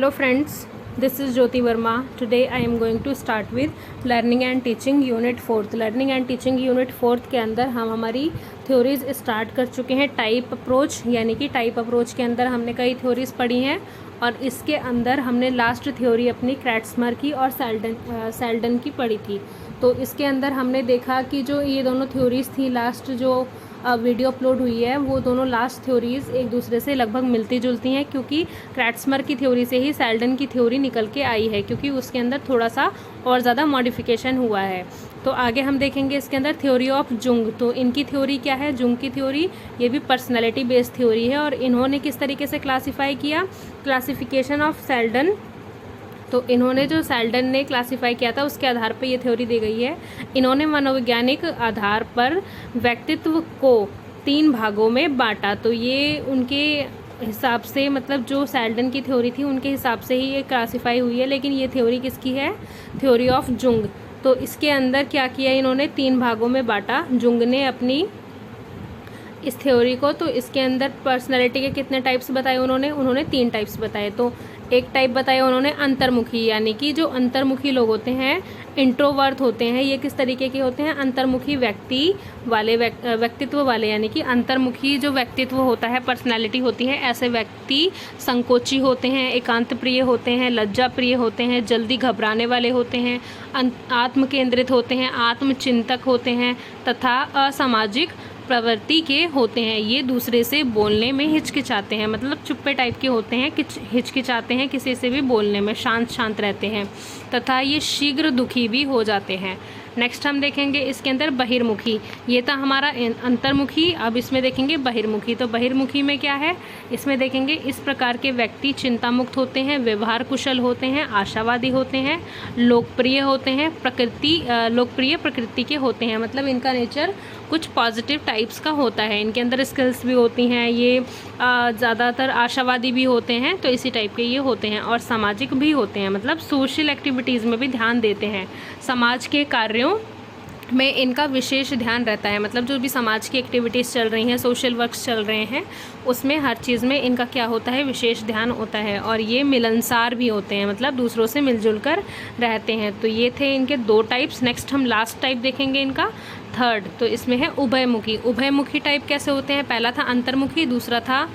Hello friends, this is Jyoti Verma. Today I am going to start with Learning and Teaching Unit 4th. Learning and Teaching Unit 4th के अंदर हम हमारी theories start कर चुके हैं। Type approach, यानी कि टाइप अप्रोच के अंदर हमने कई थ्योरीज पढ़ी हैं और इसके अंदर हमने लास्ट थ्योरी अपनी क्रैट्समर की और सेल्डन की पढ़ी थी। तो इसके अंदर हमने देखा कि जो ये दोनों थ्योरीज थी, लास्ट जो वीडियो अपलोड हुई है वो दोनों लास्ट थ्योरीज़ एक दूसरे से लगभग मिलती जुलती हैं, क्योंकि क्रैट्समर की थ्योरी से ही सेल्डन की थ्योरी निकल के आई है, क्योंकि उसके अंदर थोड़ा सा और ज़्यादा मॉडिफिकेशन हुआ है। तो आगे हम देखेंगे इसके अंदर थ्योरी ऑफ जुंग। तो इनकी थ्योरी क्या है, जुंग की थ्योरी, ये भी पर्सनैलिटी बेस्ड थ्योरी है। और इन्होंने किस तरीके से क्लासीफाई किया, क्लासिफिकेशन ऑफ सेल्डन। तो इन्होंने जो सेल्डन ने क्लासीफाई किया था उसके आधार पर ये थ्योरी दी गई है। इन्होंने मनोवैज्ञानिक आधार पर व्यक्तित्व को 3 भागों में बांटा। तो ये उनके हिसाब से, मतलब जो सेल्डन की थ्योरी थी उनके हिसाब से ही ये क्लासीफाई हुई है, लेकिन ये थ्योरी किसकी है, थ्योरी ऑफ जुंग। तो इसके अंदर क्या किया, इन्होंने 3 भागों में बांटा जुंग ने अपनी इस थ्योरी को। तो इसके अंदर पर्सनैलिटी के कितने टाइप्स बताए उन्होंने 3 टाइप्स बताए। तो एक टाइप बताया उन्होंने अंतर्मुखी, यानी कि जो अंतर्मुखी लोग होते हैं, इंट्रोवर्ट होते हैं। ये किस तरीके के होते हैं, अंतर्मुखी व्यक्तित्व वाले, यानी कि अंतर्मुखी जो व्यक्तित्व होता है, पर्सनैलिटी होती है, ऐसे व्यक्ति संकोची होते हैं, एकांत प्रिय होते हैं, लज्जा प्रिय होते हैं, जल्दी घबराने वाले होते हैं, आत्म केंद्रित होते हैं, आत्मचिंतक होते हैं तथा असामाजिक प्रवृत्ति के होते हैं। ये दूसरे से बोलने में हिचकिचाते हैं, मतलब चुप्पे टाइप के होते हैं, हिचकिचाते हैं किसी से भी बोलने में, शांत रहते हैं तथा ये शीघ्र दुखी भी हो जाते हैं। नेक्स्ट हम देखेंगे इसके अंदर बहिर्मुखी। ये था हमारा अंतर्मुखी। अब इसमें देखेंगे बहिर्मुखी। तो बहिर्मुखी में क्या है, इसमें देखेंगे इस प्रकार के व्यक्ति चिंता मुक्त होते हैं, व्यवहार कुशल होते हैं, आशावादी होते हैं, लोकप्रिय होते हैं, लोकप्रिय प्रकृति के होते हैं। मतलब इनका नेचर कुछ पॉजिटिव टाइप्स का होता है, इनके अंदर स्किल्स भी होती हैं, ये ज़्यादातर आशावादी भी होते हैं, तो इसी टाइप के ये होते हैं। और सामाजिक भी होते हैं, मतलब सोशल एक्टिविटीज़ में भी ध्यान देते हैं, समाज के कार्यों में इनका विशेष ध्यान रहता है। मतलब जो भी समाज की एक्टिविटीज़ चल रही हैं, सोशल वर्क्स चल रहे हैं, उसमें हर चीज़ में इनका क्या होता है, विशेष ध्यान होता है। और ये मिलनसार भी होते हैं, मतलब दूसरों से मिलजुल कर रहते हैं। तो ये थे इनके 2 टाइप्स। नेक्स्ट हम लास्ट टाइप देखेंगे इनका, थर्ड। तो इसमें है उभयमुखी। उभयमुखी टाइप कैसे होते हैं, पहला था अंतर्मुखी, दूसरा था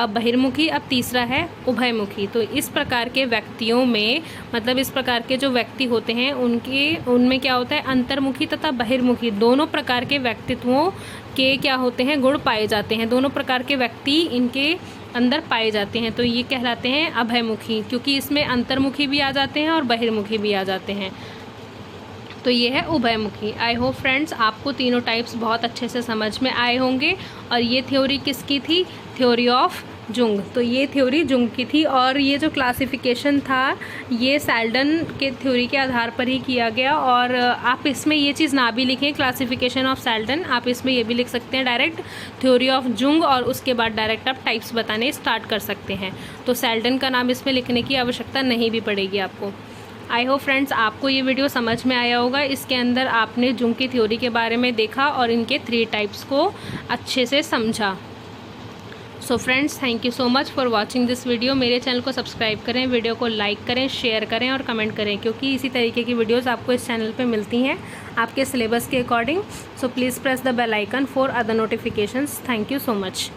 बहिर्मुखी, अब तीसरा है उभयमुखी। तो इस प्रकार के व्यक्तियों में, मतलब इस प्रकार के जो व्यक्ति होते हैं उनमें क्या होता है, अंतर्मुखी तथा बहिर्मुखी दोनों प्रकार के व्यक्तित्वों के क्या होते हैं, गुण पाए जाते हैं। दोनों प्रकार के व्यक्ति इनके अंदर पाए जाते हैं। तो ये कहलाते हैं अभयमुखी, क्योंकि इसमें अंतर्मुखी भी आ जाते हैं और बहिर्मुखी भी आ जाते हैं। तो ये है उभयमुखी। आई होप फ्रेंड्स आपको तीनों टाइप्स बहुत अच्छे से समझ में आए होंगे। और ये थ्योरी किसकी थी, थ्योरी ऑफ जुंग। तो ये थ्योरी जुंग की थी। और ये जो क्लासिफिकेशन था ये सेल्डन के थ्योरी के आधार पर ही किया गया। और आप इसमें ये चीज़ ना भी लिखें क्लासिफिकेशन ऑफ सेल्डन, आप इसमें ये भी लिख सकते हैं डायरेक्ट थ्योरी ऑफ जुंग, और उसके बाद डायरेक्ट आप टाइप्स बताने स्टार्ट कर सकते हैं। तो सेल्डन का नाम इसमें लिखने की आवश्यकता नहीं भी पड़ेगी आपको। आई होप फ्रेंड्स आपको ये वीडियो समझ में आया होगा। इसके अंदर आपने जुंग की थ्योरी के बारे में देखा और इनके 3 टाइप्स को अच्छे से समझा। So friends, thank you so much for watching this video. मेरे चैनल को सब्सक्राइब करें, वीडियो को लाइक करें, शेयर करें और कमेंट करें, क्योंकि इसी तरीके की वीडियोस आपको इस चैनल पे मिलती हैं आपके सिलेबस के according. So please press the bell icon for other notifications. Thank you so much.